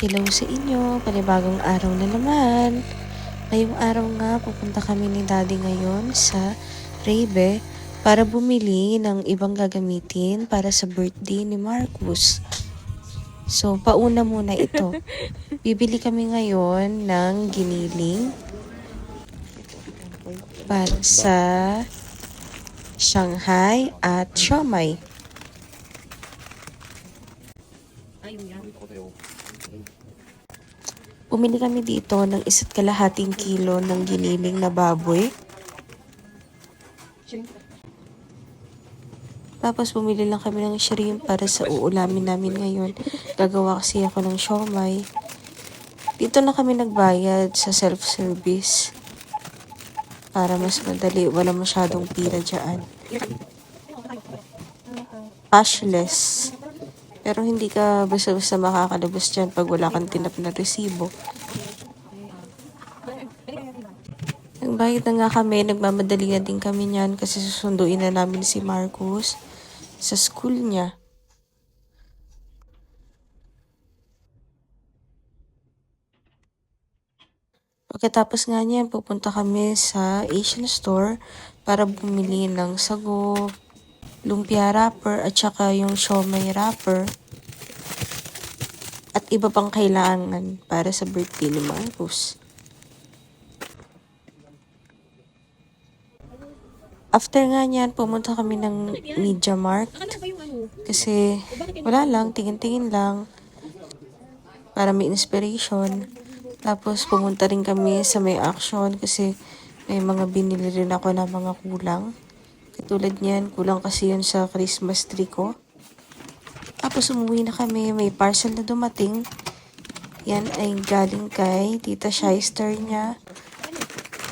Hello sa inyo, panibagong araw na naman. Ngayong araw nga, pupunta kami ni Daddy ngayon sa Rebe para bumili ng ibang gagamitin para sa birthday ni Marcus. So, pauna muna ito. Bibili kami ngayon ng giniling para sa Shanghai at siomai. Bumili kami dito ng 1.5 kilo ng giniling na baboy. Tapos bumili lang kami ng shrimp para sa uulamin namin ngayon. Gagawa kasi ako ng siomai. Dito na kami nagbayad sa self-service. Para mas madali, wala masyadong pila dyan. Cashless. Pero hindi ka basta-basta makakalabas dyan pag wala kang tinap na resibo. Nagbayad na nga kami, nagmamadali na din kami niyan kasi susunduin na namin si Marcus sa school niya. Pagkatapos nga niyan, pupunta kami sa Asian store para bumili ng sago, lumpia wrapper at saka yung siomai wrapper at iba pang kailangan para sa birthday ni Marcus. After nga niyan, pumunta kami ng Media Markt kasi wala lang, tingin-tingin lang para may inspiration. Tapos pumunta rin kami sa May Action kasi may mga binili rin ako na mga kulang. Katulad niyan, kulang kasi yun sa Christmas tree ko. Tapos umuwi na kami, may parcel na dumating. Yan ay galing kay Tita Shyster niya.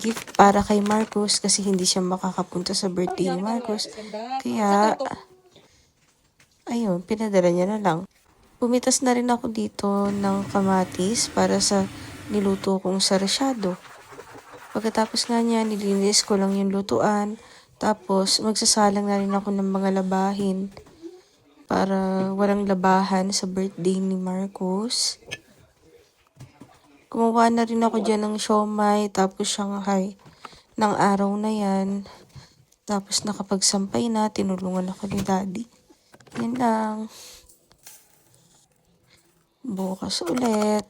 Gift para kay Marcus kasi hindi siya makakapunta sa birthday ni Marcus. Kaya, ayun, pinadala niya na lang. Pumitas na rin ako dito ng kamatis para sa niluto kong sarsyado. Pagkatapos nga niya, nilinis ko lang yung lutuan. Tapos, magsasalang na rin ako ng mga labahin para walang labahan sa birthday ni Marcus. Kumuha na rin ako dyan ng siomai, tapos Shanghai ng araw na yan. Tapos nakapagsampay na, tinulungan ako ni Daddy. Yan lang. Bukas ulit.